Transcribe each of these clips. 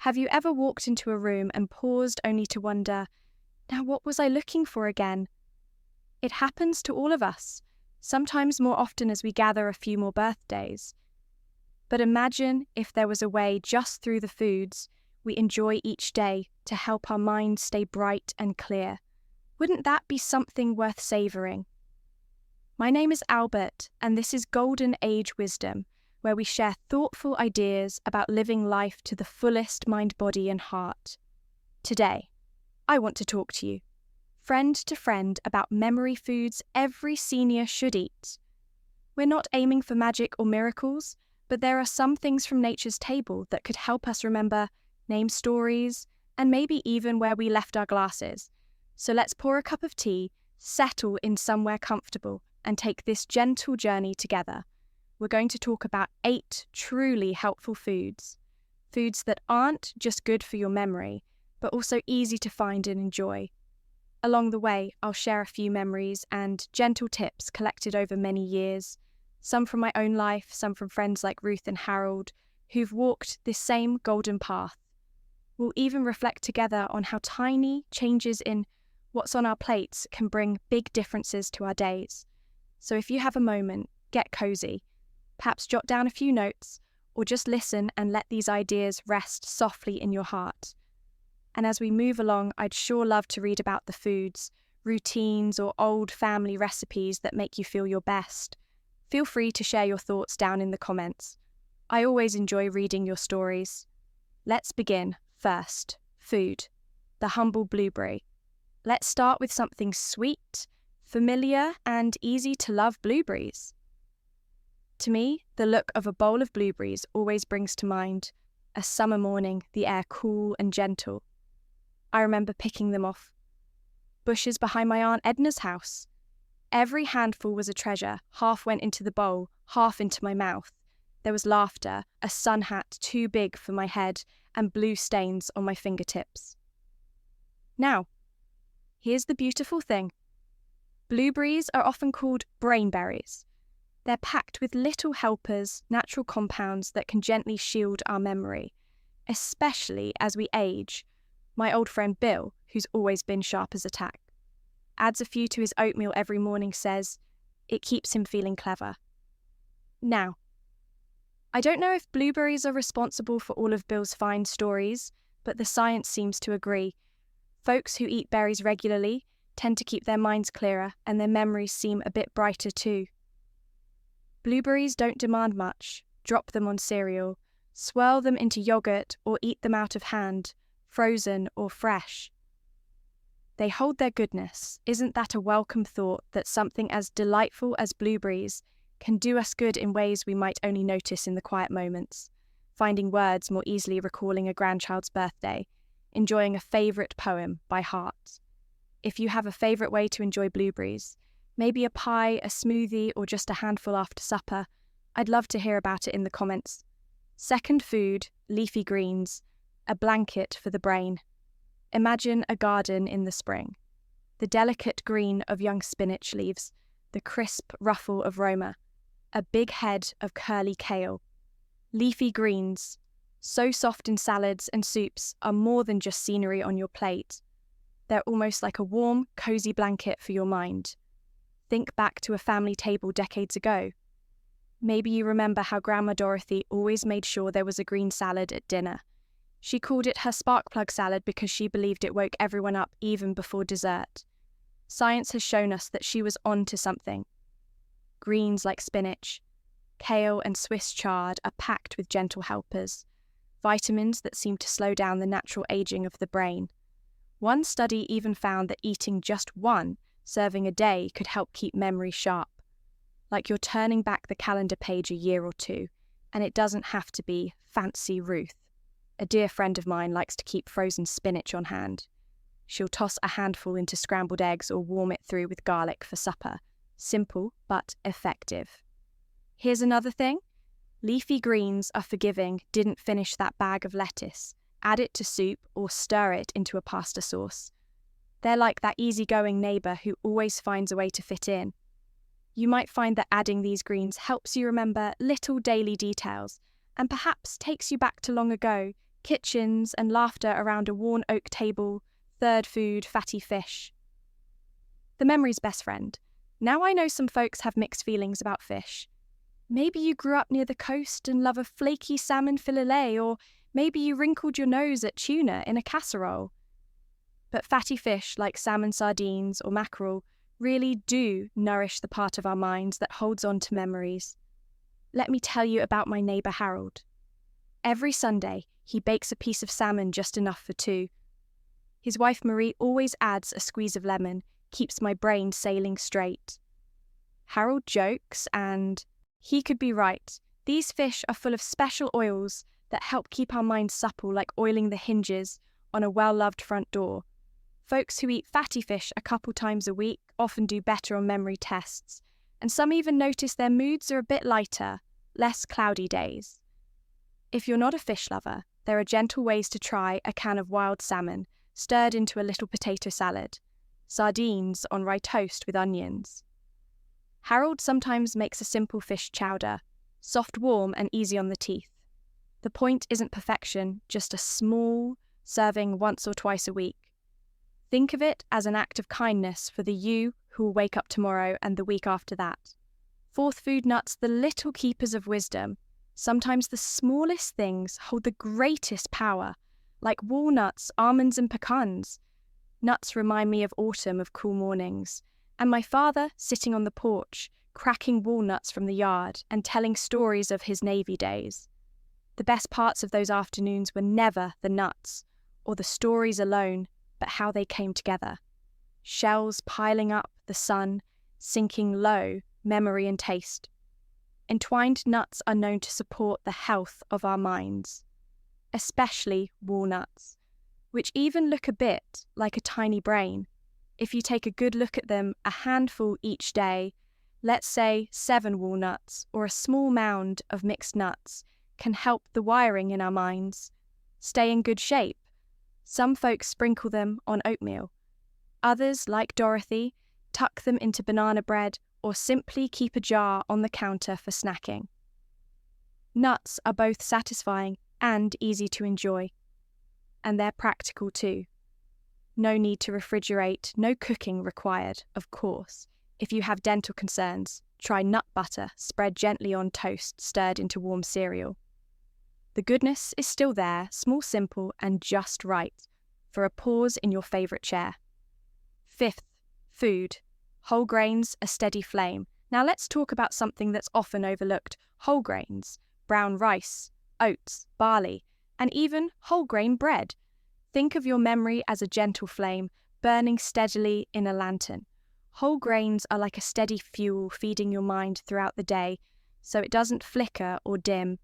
Have you ever walked into a room and paused only to wonder, now what was I looking for again? It happens to all of us, sometimes more often as we gather a few more birthdays. But imagine if there was a way just through the foods we enjoy each day to help our minds stay bright and clear. Wouldn't that be something worth savouring? My name is Albert, and this is Golden Age Wisdom, where we share thoughtful ideas about living life to the fullest mind, body, and heart. Today, I want to talk to you, friend to friend, about memory foods every senior should eat. We're not aiming for magic or miracles, but there are some things from nature's table that could help us remember, name stories, and maybe even where we left our glasses. So let's pour a cup of tea, settle in somewhere comfortable, and take this gentle journey together. We're going to talk about 8 truly helpful foods. Foods that aren't just good for your memory, but also easy to find and enjoy. Along the way, I'll share a few memories and gentle tips collected over many years, some from my own life, some from friends like Ruth and Harold, who've walked this same golden path. We'll even reflect together on how tiny changes in what's on our plates can bring big differences to our days. So if you have a moment, get cozy. Perhaps jot down a few notes, or just listen and let these ideas rest softly in your heart. And as we move along, I'd sure love to read about the foods, routines, or old family recipes that make you feel your best. Feel free to share your thoughts down in the comments. I always enjoy reading your stories. Let's begin. First, food. The humble blueberry. Let's start with something sweet, familiar, and easy to love: blueberries. To me, the look of a bowl of blueberries always brings to mind a summer morning, the air cool and gentle. I remember picking them off bushes behind my Aunt Edna's house. Every handful was a treasure. Half went into the bowl, half into my mouth. There was laughter, a sun hat too big for my head, and blue stains on my fingertips. Now, here's the beautiful thing. Blueberries are often called brainberries. They're packed with little helpers, natural compounds that can gently shield our memory, especially as we age. My old friend Bill, who's always been sharp as a tack, adds a few to his oatmeal every morning, says it keeps him feeling clever. Now, I don't know if blueberries are responsible for all of Bill's fine stories, but the science seems to agree. Folks who eat berries regularly tend to keep their minds clearer, and their memories seem a bit brighter too. Blueberries don't demand much. Drop them on cereal, swirl them into yogurt, or eat them out of hand, frozen or fresh. They hold their goodness. Isn't that a welcome thought, that something as delightful as blueberries can do us good in ways we might only notice in the quiet moments? Finding words more easily, recalling a grandchild's birthday, enjoying a favourite poem by heart. If you have a favourite way to enjoy blueberries, maybe a pie, a smoothie, or just a handful after supper, I'd love to hear about it in the comments. Second food, leafy greens, a blanket for the brain. Imagine a garden in the spring. The delicate green of young spinach leaves, the crisp ruffle of Roma, a big head of curly kale. Leafy greens, so soft in salads and soups, are more than just scenery on your plate. They're almost like a warm, cozy blanket for your mind. Think back to a family table decades ago. Maybe you remember how Grandma Dorothy always made sure there was a green salad at dinner. She called it her spark plug salad because she believed it woke everyone up even before dessert. Science has shown us that she was on to something. Greens like spinach, kale, and Swiss chard are packed with gentle helpers, vitamins that seem to slow down the natural aging of the brain. One study even found that eating just one serving a day could help keep memory sharp. Like you're turning back the calendar page a year or two, and it doesn't have to be fancy Ruth. A dear friend of mine likes to keep frozen spinach on hand. She'll toss a handful into scrambled eggs or warm it through with garlic for supper. Simple, but effective. Here's another thing. Leafy greens are forgiving. Didn't finish that bag of lettuce. Add it to soup or stir it into a pasta sauce. They're like that easygoing neighbour who always finds a way to fit in. You might find that adding these greens helps you remember little daily details and perhaps takes you back to long ago, kitchens, and laughter around a worn oak table, third food, fatty fish. The memory's best friend. Now I know some folks have mixed feelings about fish. Maybe you grew up near the coast and love a flaky salmon filet, or maybe you wrinkled your nose at tuna in a casserole. But fatty fish like salmon sardines or mackerel really do nourish the part of our minds that holds on to memories. Let me tell you about my neighbour Harold. Every Sunday, he bakes a piece of salmon just enough for two. His wife Marie always adds a squeeze of lemon, keeps my brain sailing straight. Harold jokes, and he could be right. These fish are full of special oils that help keep our minds supple, like oiling the hinges on a well-loved front door. Folks who eat fatty fish a couple times a week often do better on memory tests, and some even notice their moods are a bit lighter, less cloudy days. If you're not a fish lover, there are gentle ways to try a can of wild salmon stirred into a little potato salad, sardines on rye toast with onions. Harold sometimes makes a simple fish chowder, soft, warm, and easy on the teeth. The point isn't perfection, just a small serving once or twice a week. Think of it as an act of kindness for the you who will wake up tomorrow and the week after that. Fourth food nuts, the little keepers of wisdom. Sometimes the smallest things hold the greatest power, like walnuts, almonds, and pecans. Nuts remind me of autumn, of cool mornings, and my father sitting on the porch, cracking walnuts from the yard and telling stories of his Navy days. The best parts of those afternoons were never the nuts or the stories alone, but how they came together. Shells piling up, the sun sinking low, memory and taste. Entwined nuts are known to support the health of our minds, especially walnuts, which even look a bit like a tiny brain. If you take a good look at them, a handful each day, let's say 7 walnuts or a small mound of mixed nuts, can help the wiring in our minds stay in good shape. Some folks sprinkle them on oatmeal. Others, like Dorothy, tuck them into banana bread or simply keep a jar on the counter for snacking. Nuts are both satisfying and easy to enjoy. And they're practical too. No need to refrigerate, no cooking required, of course. If you have dental concerns, try nut butter spread gently on toast stirred into warm cereal. The goodness is still there, small, simple, and just right for a pause in your favourite chair. Fifth, food. Whole grains, a steady flame. Now let's talk about something that's often overlooked. Whole grains, brown rice, oats, barley, and even whole grain bread. Think of your memory as a gentle flame, burning steadily in a lantern. Whole grains are like a steady fuel feeding your mind throughout the day, so it doesn't flicker or dim.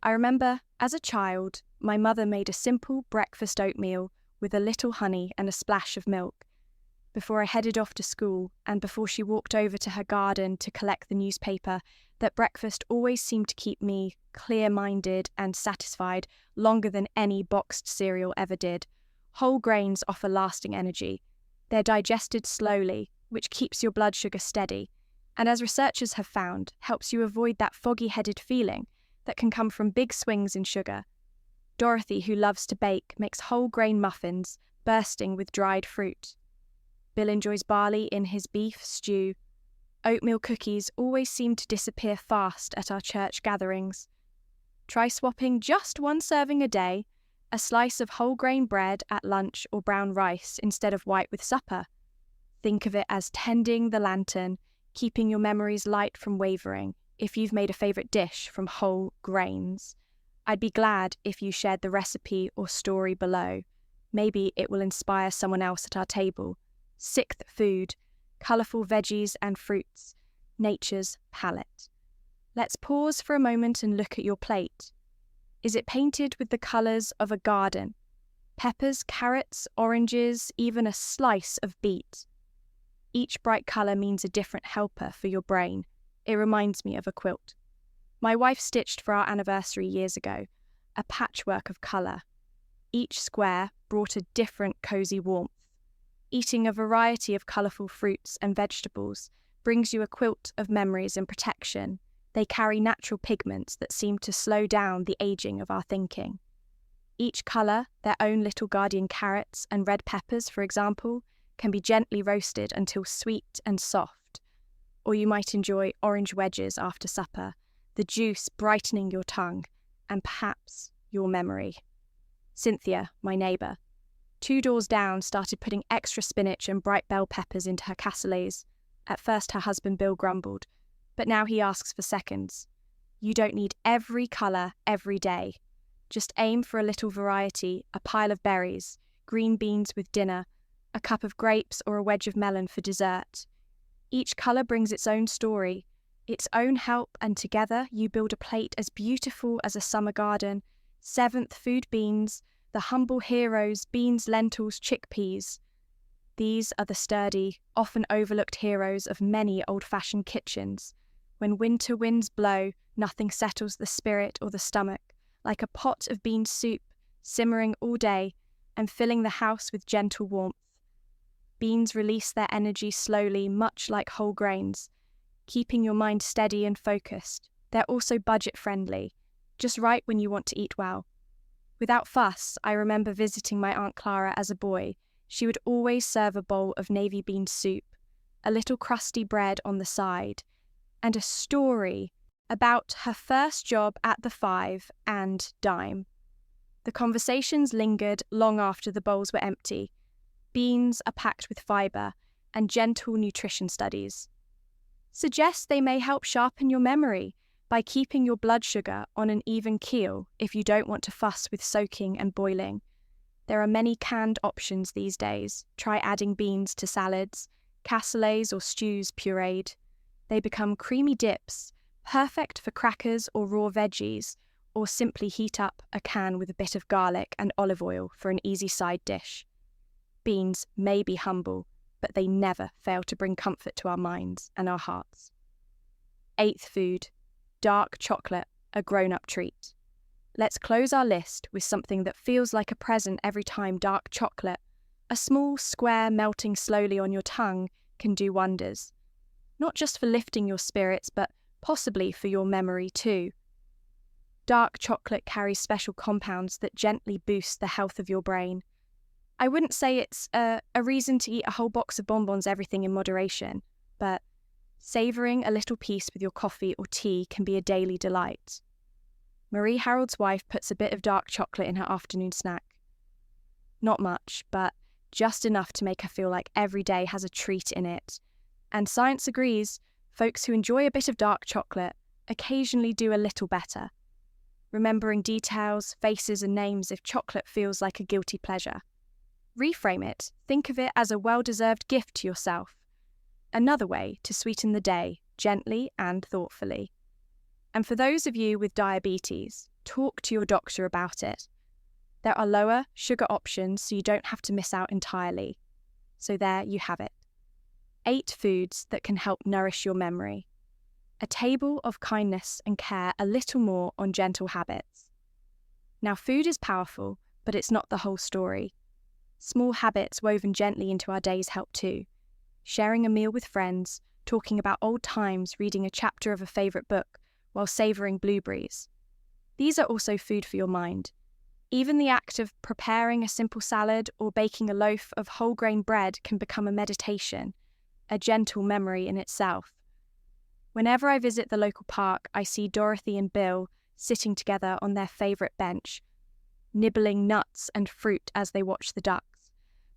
I remember, as a child, my mother made a simple breakfast oatmeal with a little honey and a splash of milk. Before I headed off to school, and before she walked over to her garden to collect the newspaper, that breakfast always seemed to keep me clear-minded and satisfied longer than any boxed cereal ever did. Whole grains offer lasting energy. They're digested slowly, which keeps your blood sugar steady, and as researchers have found, helps you avoid that foggy-headed feeling that can come from big swings in sugar. Dorothy, who loves to bake, makes whole grain muffins, bursting with dried fruit. Bill enjoys barley in his beef stew. Oatmeal cookies always seem to disappear fast at our church gatherings. Try swapping just one serving a day, a slice of whole grain bread at lunch or brown rice instead of white with supper. Think of it as tending the lantern, keeping your memories light from wavering. If you've made a favourite dish from whole grains, I'd be glad if you shared the recipe or story below. Maybe it will inspire someone else at our table. Sixth food, colourful veggies and fruits, nature's palette. Let's pause for a moment and look at your plate. Is it painted with the colours of a garden? Peppers, carrots, oranges, even a slice of beet. Each bright colour means a different helper for your brain. It reminds me of a quilt. My wife stitched for our anniversary years ago, a patchwork of colour. Each square brought a different cosy warmth. Eating a variety of colourful fruits and vegetables brings you a quilt of memories and protection. They carry natural pigments that seem to slow down the ageing of our thinking. Each colour, their own little guardian carrots and red peppers, for example, can be gently roasted until sweet and soft. Or you might enjoy orange wedges after supper, the juice brightening your tongue, and perhaps your memory. Cynthia, my neighbour, 2 doors down, started putting extra spinach and bright bell peppers into her cassoulets. At first her husband Bill grumbled, but now he asks for seconds. You don't need every colour every day. Just aim for a little variety, a pile of berries, green beans with dinner, a cup of grapes or a wedge of melon for dessert. Each colour brings its own story, its own help, and together you build a plate as beautiful as a summer garden. 7th food beans, the humble heroes, beans, lentils, chickpeas. These are the sturdy, often overlooked heroes of many old-fashioned kitchens. When winter winds blow, nothing settles the spirit or the stomach, like a pot of bean soup, simmering all day and filling the house with gentle warmth. Beans release their energy slowly, much like whole grains, keeping your mind steady and focused. They're also budget-friendly, just right when you want to eat well. Without fuss, I remember visiting my Aunt Clara as a boy. She would always serve a bowl of navy bean soup, a little crusty bread on the side, and a story about her first job at the 5 and dime. The conversations lingered long after the bowls were empty. Beans are packed with fibre and gentle nutrition studies suggest they may help sharpen your memory by keeping your blood sugar on an even keel if you don't want to fuss with soaking and boiling. There are many canned options these days. Try adding beans to salads, cassoulets or stews pureed. They become creamy dips, perfect for crackers or raw veggies, or simply heat up a can with a bit of garlic and olive oil for an easy side dish. Beans may be humble, but they never fail to bring comfort to our minds and our hearts. 8th food, dark chocolate, a grown-up treat. Let's close our list with something that feels like a present every time. Dark chocolate, a small square melting slowly on your tongue, can do wonders. Not just for lifting your spirits, but possibly for your memory too. Dark chocolate carries special compounds that gently boost the health of your brain. I wouldn't say it's a reason to eat a whole box of bonbons, everything in moderation, but savouring a little piece with your coffee or tea can be a daily delight. Marie Harold's wife puts a bit of dark chocolate in her afternoon snack. Not much, but just enough to make her feel like every day has a treat in it. And science agrees, folks who enjoy a bit of dark chocolate occasionally do a little better, remembering details, faces and names if chocolate feels like a guilty pleasure. Reframe it. Think of it as a well-deserved gift to yourself. Another way to sweeten the day, gently and thoughtfully. And for those of you with diabetes, talk to your doctor about it. There are lower sugar options, so you don't have to miss out entirely. So there you have it. 8 foods that can help nourish your memory. A table of kindness and care, a little more on gentle habits. Now, food is powerful, but it's not the whole story. Small habits woven gently into our days help too. Sharing a meal with friends, talking about old times, reading a chapter of a favourite book while savouring blueberries. These are also food for your mind. Even the act of preparing a simple salad or baking a loaf of whole grain bread can become a meditation, a gentle memory in itself. Whenever I visit the local park, I see Dorothy and Bill sitting together on their favourite bench, nibbling nuts and fruit as they watch the ducks.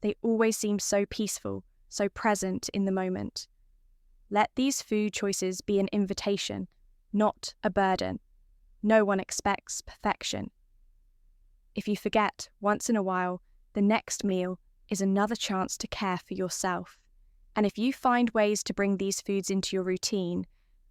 They always seem so peaceful, so present in the moment. Let these food choices be an invitation, not a burden. No one expects perfection. If you forget once in a while, the next meal is another chance to care for yourself. And if you find ways to bring these foods into your routine,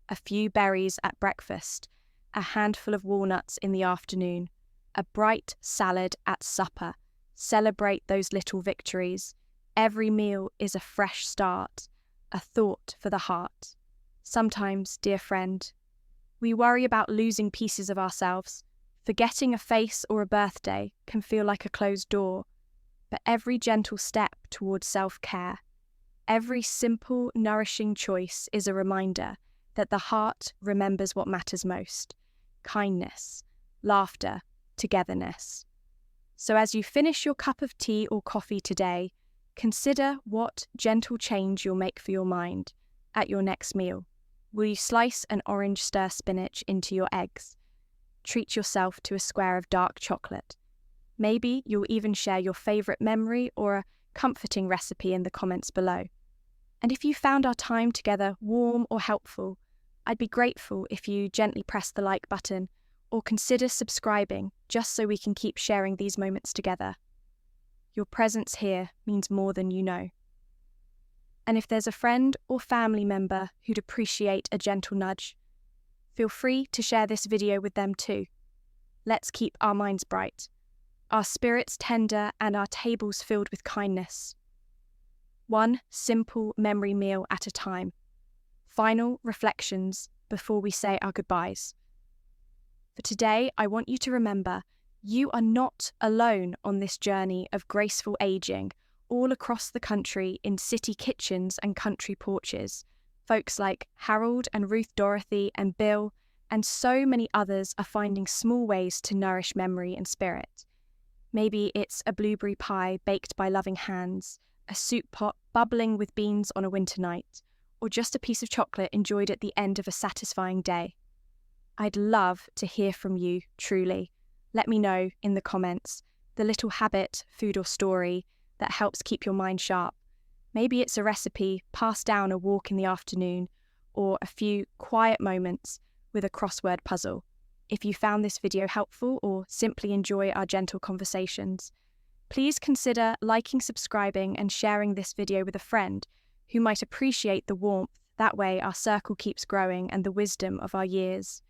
a few berries at breakfast, a handful of walnuts in the afternoon, a bright salad at supper, celebrate those little victories. Every meal is a fresh start, a thought for the heart. Sometimes, dear friend, we worry about losing pieces of ourselves. Forgetting a face or a birthday can feel like a closed door, but every gentle step towards self-care, every simple, nourishing choice is a reminder that the heart remembers what matters most: kindness, laughter, togetherness. So as you finish your cup of tea or coffee today, consider what gentle change you'll make for your mind at your next meal. Will you slice an orange stir spinach into your eggs? Treat yourself to a square of dark chocolate. Maybe you'll even share your favourite memory or a comforting recipe in the comments below. And if you found our time together warm or helpful, I'd be grateful if you gently press the like button or consider subscribing just so we can keep sharing these moments together. Your presence here means more than you know. And if there's a friend or family member who'd appreciate a gentle nudge, feel free to share this video with them too. Let's keep our minds bright, our spirits tender, and our tables filled with kindness. One simple memory meal at a time. Final reflections before we say our goodbyes. For today, I want you to remember you are not alone on this journey of graceful aging all across the country in city kitchens and country porches. Folks like Harold and Ruth Dorothy and Bill and so many others are finding small ways to nourish memory and spirit. Maybe it's a blueberry pie baked by loving hands, a soup pot bubbling with beans on a winter night, or just a piece of chocolate enjoyed at the end of a satisfying day. I'd love to hear from you, truly. Let me know in the comments the little habit, food or story that helps keep your mind sharp. Maybe it's a recipe passed down a walk in the afternoon or a few quiet moments with a crossword puzzle. If you found this video helpful or simply enjoy our gentle conversations, please consider liking, subscribing and sharing this video with a friend who might appreciate the warmth. That way our circle keeps growing and the wisdom of our years.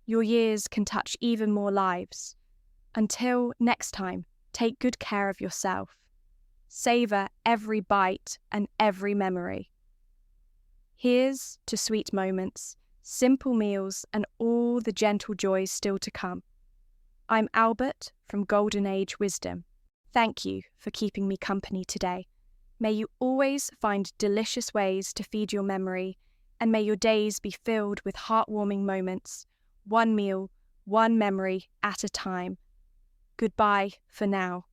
Your years can touch even more lives. Until next time, take good care of yourself. Savor every bite and every memory. Here's to sweet moments, simple meals, and all the gentle joys still to come. I'm Albert from Golden Age Wisdom. Thank you for keeping me company today. May you always find delicious ways to feed your memory, and may your days be filled with heartwarming moments, one meal, one memory at a time. Goodbye for now.